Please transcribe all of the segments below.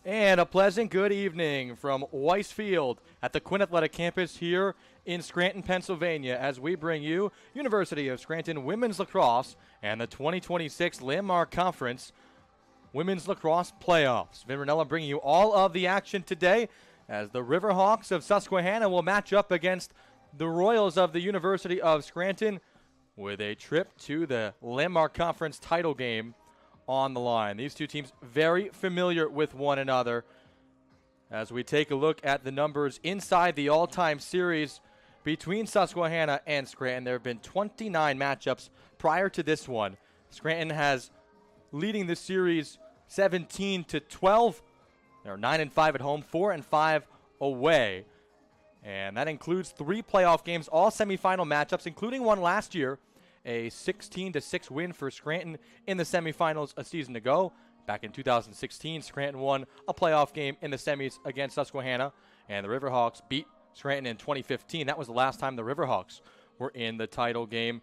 And a pleasant good evening from Weiss Field at the Quinn Athletic Campus here in Scranton, Pennsylvania, as we bring you University of Scranton Women's Lacrosse and the 2026 Landmark Conference Women's Lacrosse Playoffs. Vin Rinella bringing you all of the action today as the Riverhawks of Susquehanna will match up against the Royals of the University of Scranton with a trip to the Landmark Conference title game on the line. These two teams very familiar with one another. As we take a look at the numbers inside the all-time series between Susquehanna and Scranton, there have been 29 matchups prior to this one. Scranton has leading the series 17-12. They're 9-5 at home, 4-5 away. And that includes 3 playoff games, all semifinal matchups, including one last year. A 16-6 win for Scranton in the semifinals a season ago. Back in 2016, Scranton won a playoff game in the semis against Susquehanna, and the Riverhawks beat Scranton in 2015. That was the last time the Riverhawks were in the title game.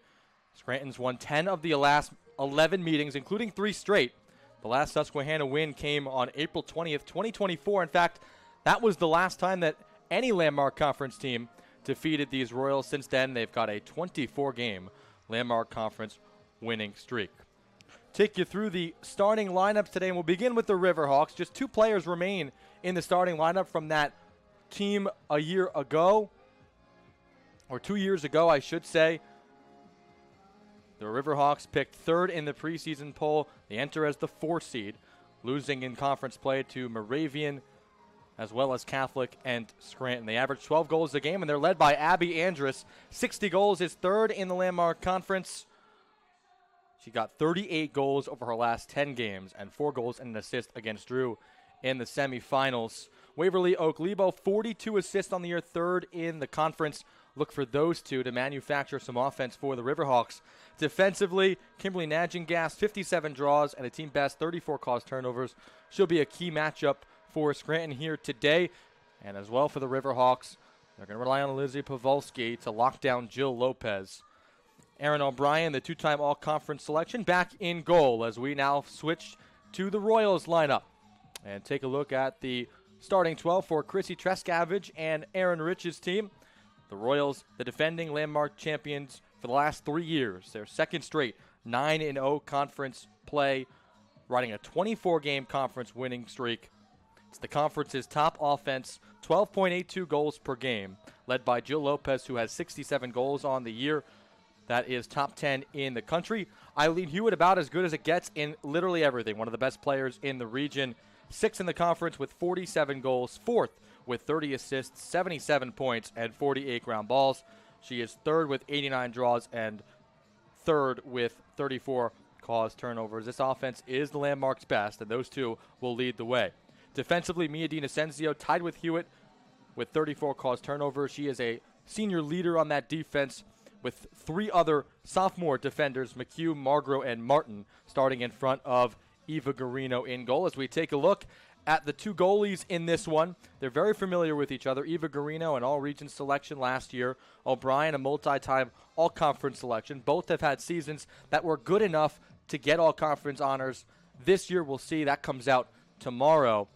Scranton's won 10 of the last 11 meetings, including 3 straight. The last Susquehanna win came on April 20th, 2024. In fact, that was the last time that any Landmark Conference team defeated these Royals. Since then, they've got a 24-game Landmark Conference winning streak. Take you through the starting lineups today, and we'll begin with the Riverhawks. Just 2 players remain in the starting lineup from that team a year ago, or 2 years ago, I should say. The Riverhawks picked 3rd in the preseason poll. They enter as the 4th seed, losing in conference play to Moravian, as well as Catholic and Scranton. They average 12 goals a game, and they're led by Abby Andrus. 60 goals is 3rd in the Landmark Conference. She got 38 goals over her last 10 games and 4 goals and an assist against Drew in the semifinals. Waverly Oak Lebo, 42 assists on the year, 3rd in the conference. Look for those two to manufacture some offense for the Riverhawks. Defensively, Kimberly Nagingas, 57 draws and a team best 34 caused turnovers. She'll be a key matchup for Scranton here today, and as well for the Riverhawks. They're going to rely on Lizzie Pavolsky to lock down Jill Lopez. Aaron O'Brien, the 2-time all-conference selection, back in goal as we now switch to the Royals lineup and take a look at the starting 12 for Chrissy Trescavage and Aaron Rich's team. The Royals, the defending Landmark champions for the last 3 years. Their second straight 9-0 conference play, riding a 24-game conference winning streak. It's the conference's top offense, 12.82 goals per game, led by Jill Lopez, who has 67 goals on the year. That is top 10 in the country. Eileen Hewitt, about as good as it gets in literally everything. One of the best players in the region. 6th in the conference with 47 goals. 4th with 30 assists, 77 points, and 48 ground balls. She is 3rd with 89 draws and 3rd with 34 caused turnovers. This offense is the Landmark's best, and those two will lead the way. Defensively, Mia DiNocenzio tied with Hewitt with 34 caused turnovers. She is a senior leader on that defense with 3 other sophomore defenders, McHugh, Margro, and Martin, starting in front of Eva Garino in goal. As we take a look at the 2 goalies in this one, they're very familiar with each other. Eva Garino, an all-region selection last year. O'Brien, a multi-time all-conference selection. Both have had seasons that were good enough to get all-conference honors. This year, we'll see. That comes out tomorrow.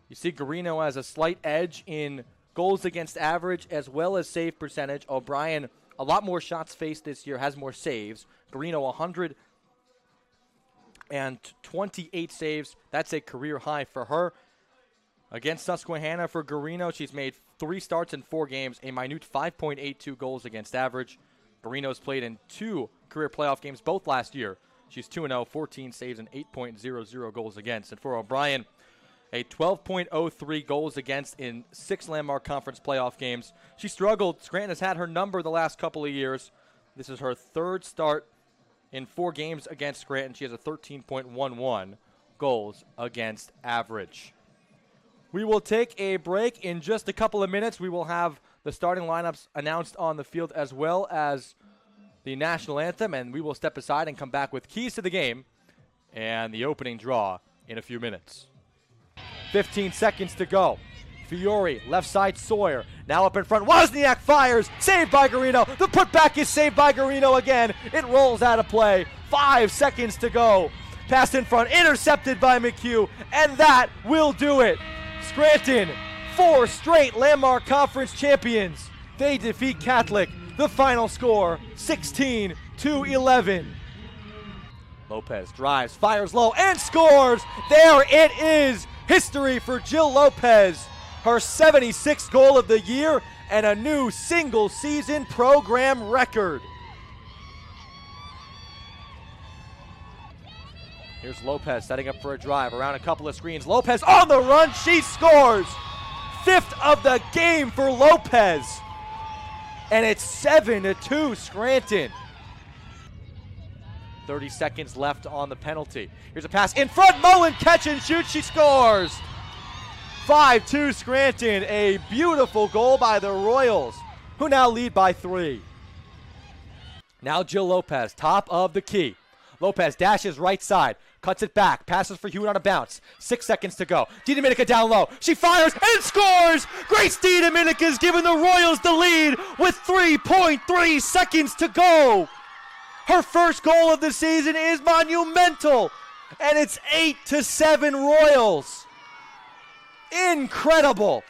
You see Garino has a slight edge in goals against average as well as save percentage. O'Brien, a lot more shots faced this year, has more saves. Garino, 128 saves. That's a career high for her. Against Susquehanna for Garino, she's made 3 starts in 4 games, a minute 5.82 goals against average. Garino's played in 2 career playoff games, both last year. She's 2-0, 14 saves, and 8.00 goals against. And for O'Brien, a 12.03 goals against in 6 Landmark Conference playoff games. She struggled. Scranton has had her number the last couple of years. This is her 3rd start in 4 games against Scranton. She has a 13.11 goals against average. We will take a break in just a couple of minutes. We will have the starting lineups announced on the field as well as the national anthem, and we will step aside and come back with keys to the game and the opening draw in a few minutes. 15 seconds to go. Fiore, left side Sawyer, now up in front. Wozniak fires, saved by Garino. The putback is saved by Garino again. It rolls out of play. 5 seconds to go. Pass in front, intercepted by McHugh, and that will do it. Scranton, 4 straight Landmark Conference champions. They defeat Catholic. The final score, 16-11. Lopez drives, fires low, and scores! There it is! History for Jill Lopez. Her 76th goal of the year and a new single-season program record. Here's Lopez setting up for a drive around a couple of screens. Lopez on the run, she scores! 5th of the game for Lopez. And it's 7-2 Scranton. 30 seconds left on the penalty. Here's a pass in front. Mullen catch and shoot. She scores. 5-2 Scranton. A beautiful goal by the Royals, who now lead by 3. Now Jill Lopez, top of the key. Lopez dashes right side, cuts it back, passes for Hewitt on a bounce. 6 seconds to go. DiDomenica down low. She fires and scores! Grace DiDomenica's giving the Royals the lead with 3.3 seconds to go. Her first goal of the season is monumental, and it's 8-7 Royals. Incredible.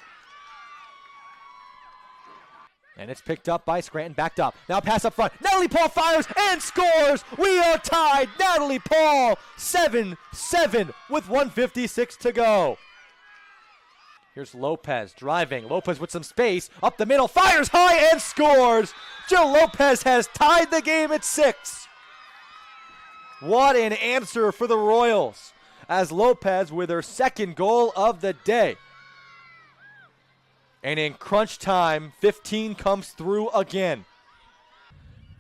And it's picked up by Scranton, backed up. Now pass up front. Natalie Paul fires and scores. We are tied. Natalie Paul, 7-7 with 1:56 to go. Here's Lopez driving. Lopez with some space. Up the middle. Fires high and scores. Jill Lopez has tied the game at 6. What an answer for the Royals, as Lopez with her second goal of the day. And in crunch time, 15 comes through again.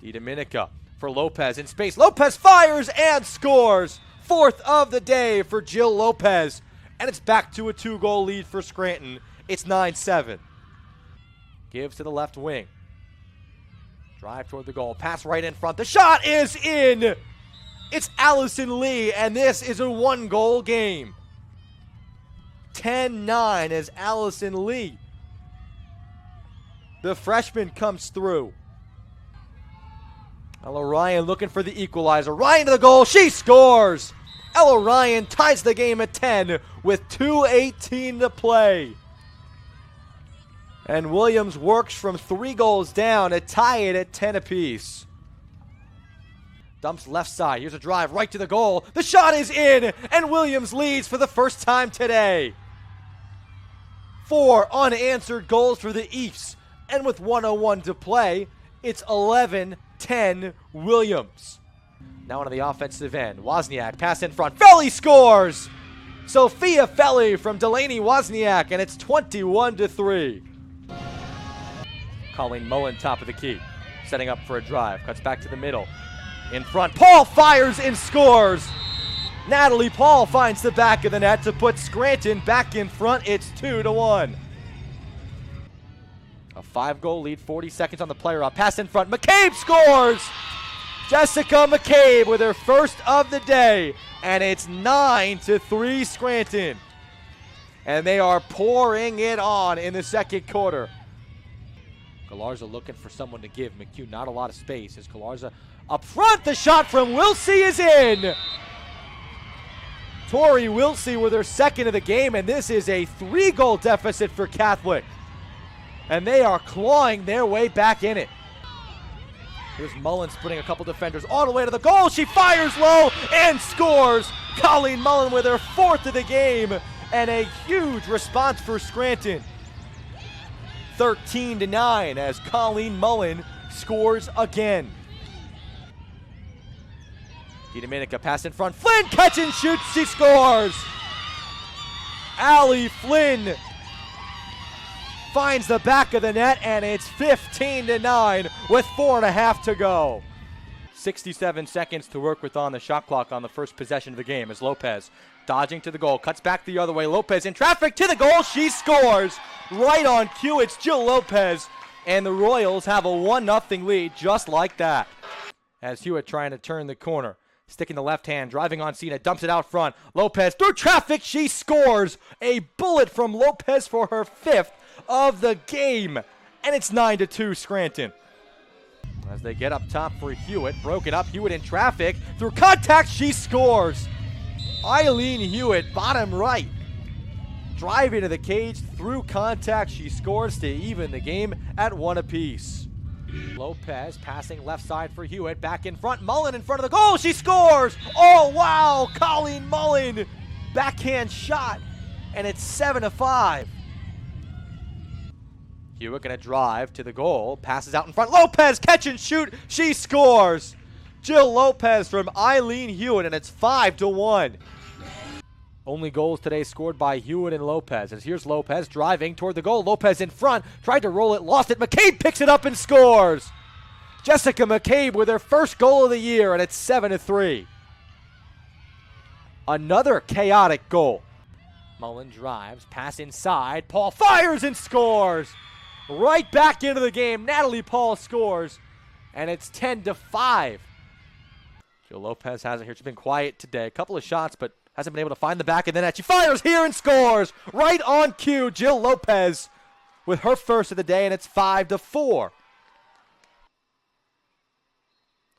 DiDomenica for Lopez in space. Lopez fires and scores. 4th of the day for Jill Lopez. And it's back to a 2-goal lead for Scranton. It's 9-7. Gives to the left wing. Drive toward the goal. Pass right in front. The shot is in. It's Allison Lee, and this is a 1-goal game. 10-9 as Allison Lee, the freshman, comes through. Ella Ryan looking for the equalizer. Ryan to the goal. She scores. Ella Ryan ties the game at 10 with 2:18 to play. And Williams works from 3 goals down to tie it at 10 apiece. Dumps left side. Here's a drive right to the goal. The shot is in, and Williams leads for the first time today. 4 unanswered goals for the East. And with 1:01 to play, it's 11-10 Williams. Now on the offensive end. Wozniak, pass in front. Felly scores! Sophia Felly from Delaney Wozniak, and it's 21-3. Colleen Mullen, top of the key. Setting up for a drive. Cuts back to the middle. In front. Paul fires and scores! Natalie Paul finds the back of the net to put Scranton back in front. It's 2-1. A 5-goal lead, 40 seconds on the player up. Pass in front. McCabe scores! Jessica McCabe with her first of the day. And it's 9-3 Scranton. And they are pouring it on in the second quarter. Galarza looking for someone to give. McHugh not a lot of space. As Galarza up front, the shot from Wilsey is in. Tori Wilsey with her second of the game, and this is a 3-goal deficit for Catholic. And they are clawing their way back in it. Here's Mullen splitting a couple defenders all the way to the goal. She fires low and scores. Colleen Mullen with her 4th of the game, and a huge response for Scranton. 13-9 as Colleen Mullen scores again. DiDomenica pass in front. Flynn catch and shoots. She scores. Allie Flynn finds the back of the net, and it's 15-9 with 4.5 to go. 67 seconds to work with on the shot clock on the first possession of the game as Lopez dodging to the goal, cuts back the other way. Lopez in traffic to the goal. She scores right on cue. It's Jill Lopez, and the Royals have a 1-0 lead just like that. As Hewitt trying to turn the corner. Sticking the left hand, driving on Cena, dumps it out front. Lopez through traffic, she scores. A bullet from Lopez for her 5th of the game. And it's 9-2 Scranton. As they get up top for Hewitt, broken up. Hewitt in traffic. Through contact, she scores. Eileen Hewitt, bottom right. Drive into the cage, through contact, she scores to even the game at 1 apiece. Lopez passing left side for Hewitt, back in front, Mullen in front of the goal, she scores! Oh wow, Colleen Mullen, backhand shot, and it's 7-5. Hewitt gonna drive to the goal, passes out in front, Lopez catch and shoot, she scores! Jill Lopez from Eileen Hewitt, and it's 5-1. Only goals today scored by Hewitt and Lopez. As here's Lopez driving toward the goal. Lopez in front, tried to roll it, lost it. McCabe picks it up and scores. Jessica McCabe with her first goal of the year, and it's 7-3. Another chaotic goal. Mullen drives, pass inside. Paul fires and scores. Right back into the game. Natalie Paul scores, and it's 10-5. Jill Lopez has it here. She's been quiet today. A couple of shots, but hasn't been able to find the back of the net. She fires here and scores. Right on cue, Jill Lopez with her first of the day, and it's 5-4.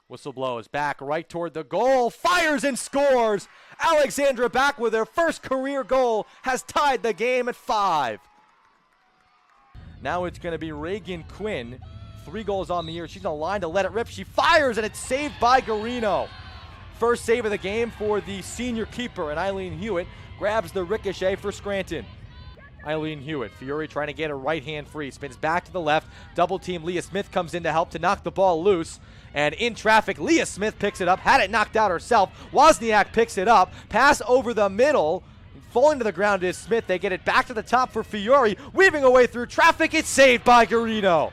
Whistle blows, back right toward the goal. Fires and scores. Alexandra back with her first career goal has tied the game at 5. Now it's going to be Reagan Quinn. 3 goals on the year. She's on the line to let it rip. She fires, and it's saved by Garino. First save of the game for the senior keeper, and Eileen Hewitt grabs the ricochet for Scranton. Eileen Hewitt, Fiore trying to get a right-hand free, spins back to the left, double team. Leah Smith comes in to help to knock the ball loose, and in traffic, Leah Smith picks it up, had it knocked out herself. Wozniak picks it up, pass over the middle, falling to the ground is Smith. They get it back to the top for Fiore, weaving away through traffic. It's saved by Garino.